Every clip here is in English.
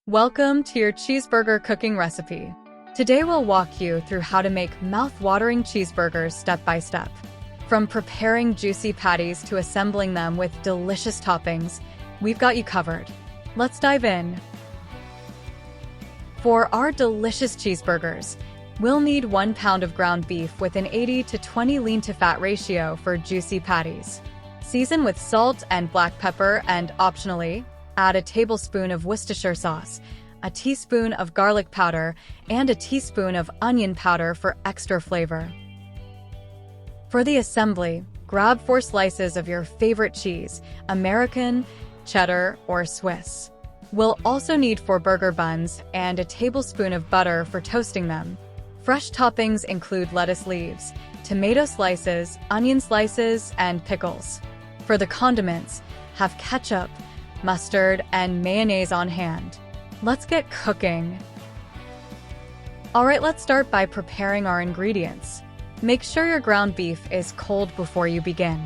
Welcome to your cheeseburger cooking recipe. Today we'll walk you through how to make mouth-watering cheeseburgers step by step. From preparing juicy patties to assembling them with delicious toppings, we've got you covered. Let's dive in. For our delicious cheeseburgers, we'll need 1 pound of ground beef with an 80 to 20 lean-to-fat ratio for juicy patties. Season with salt and black pepper and, optionally, add a tablespoon of Worcestershire sauce, a teaspoon of garlic powder, and a teaspoon of onion powder for extra flavor. For the assembly, grab 4 slices of your favorite cheese, American, cheddar, or Swiss. We'll also need 4 burger buns and a tablespoon of butter for toasting them. Fresh toppings include lettuce leaves, tomato slices, onion slices, and pickles. For the condiments, have ketchup, mustard, and mayonnaise on hand. Let's get cooking. Alright, let's start by preparing our ingredients. Make sure your ground beef is cold before you begin.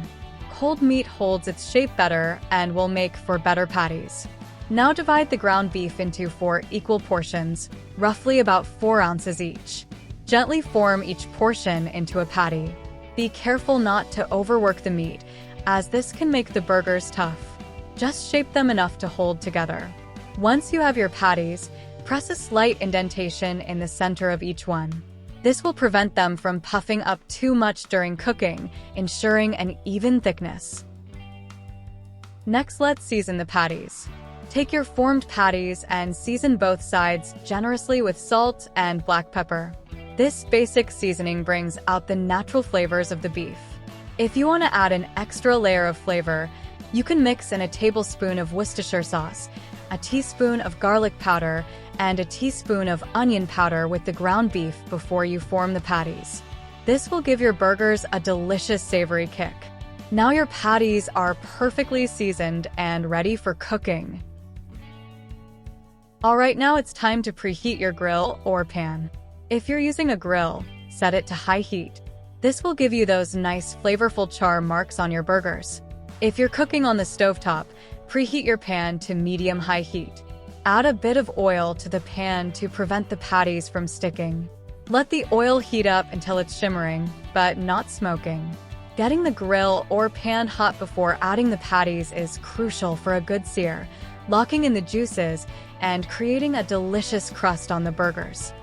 Cold meat holds its shape better and will make for better patties. Now divide the ground beef into 4 equal portions, roughly about 4 ounces each. Gently form each portion into a patty. Be careful not to overwork the meat, as this can make the burgers tough. Just shape them enough to hold together. Once you have your patties, press a slight indentation in the center of each one. This will prevent them from puffing up too much during cooking, ensuring an even thickness. Next, let's season the patties. Take your formed patties and season both sides generously with salt and black pepper. This basic seasoning brings out the natural flavors of the beef. If you want to add an extra layer of flavor, you can mix in a tablespoon of Worcestershire sauce, a teaspoon of garlic powder, and a teaspoon of onion powder with the ground beef before you form the patties. This will give your burgers a delicious savory kick. Now your patties are perfectly seasoned and ready for cooking. Alright, now it's time to preheat your grill or pan. If you're using a grill, set it to high heat. This will give you those nice flavorful char marks on your burgers. If you're cooking on the stovetop, preheat your pan to medium-high heat. Add a bit of oil to the pan to prevent the patties from sticking. Let the oil heat up until it's shimmering, but not smoking. Getting the grill or pan hot before adding the patties is crucial for a good sear, locking in the juices and creating a delicious crust on the burgers.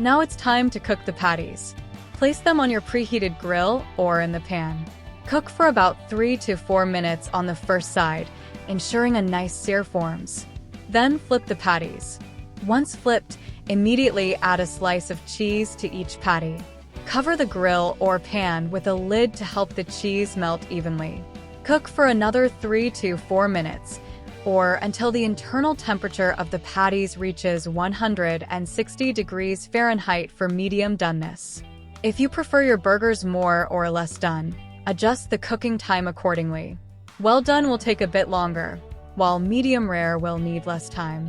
Now it's time to cook the patties. Place them on your preheated grill or in the pan. Cook for about 3 to 4 minutes on the first side, ensuring a nice sear forms. Then flip the patties. Once flipped, immediately add a slice of cheese to each patty. Cover the grill or pan with a lid to help the cheese melt evenly. Cook for another 3 to 4 minutes, or until the internal temperature of the patties reaches 160 degrees Fahrenheit for medium doneness. If you prefer your burgers more or less done, adjust the cooking time accordingly. Well done will take a bit longer, while medium rare will need less time.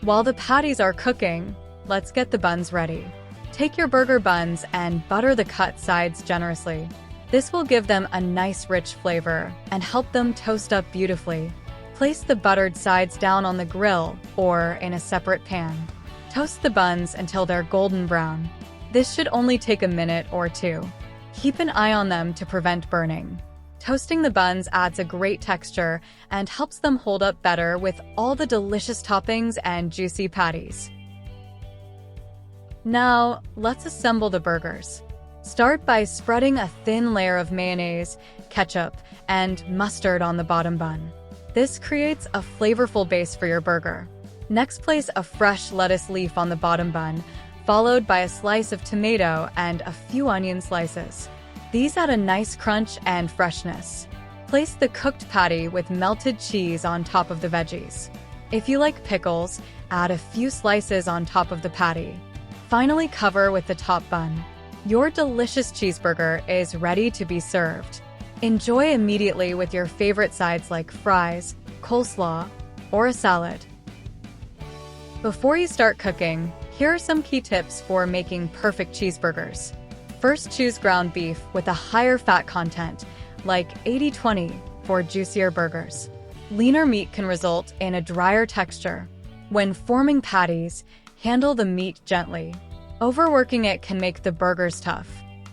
While the patties are cooking, let's get the buns ready. Take your burger buns and butter the cut sides generously. This will give them a nice rich flavor and help them toast up beautifully. Place the buttered sides down on the grill or in a separate pan. Toast the buns until they're golden brown. This should only take a minute or 2. Keep an eye on them to prevent burning. Toasting the buns adds a great texture and helps them hold up better with all the delicious toppings and juicy patties. Now, let's assemble the burgers. Start by spreading a thin layer of mayonnaise, ketchup, and mustard on the bottom bun. This creates a flavorful base for your burger. Next, place a fresh lettuce leaf on the bottom bun, followed by a slice of tomato and a few onion slices. These add a nice crunch and freshness. Place the cooked patty with melted cheese on top of the veggies. If you like pickles, add a few slices on top of the patty. Finally, cover with the top bun. Your delicious cheeseburger is ready to be served. Enjoy immediately with your favorite sides like fries, coleslaw, or a salad. Before you start cooking, here are some key tips for making perfect cheeseburgers. First, choose ground beef with a higher fat content, like 80-20 for juicier burgers. Leaner meat can result in a drier texture. When forming patties, handle the meat gently. Overworking it can make the burgers tough.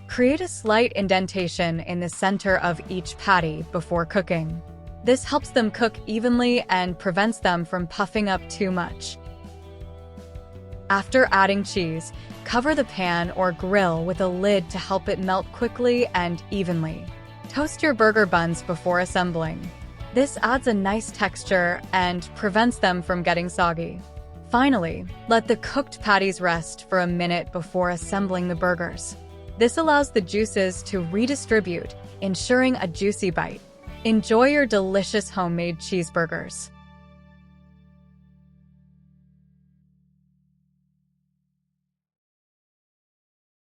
Create a slight indentation in the center of each patty before cooking. This helps them cook evenly and prevents them from puffing up too much. After adding cheese, cover the pan or grill with a lid to help it melt quickly and evenly. Toast your burger buns before assembling. This adds a nice texture and prevents them from getting soggy. Finally, let the cooked patties rest for a minute before assembling the burgers. This allows the juices to redistribute, ensuring a juicy bite. Enjoy your delicious homemade cheeseburgers.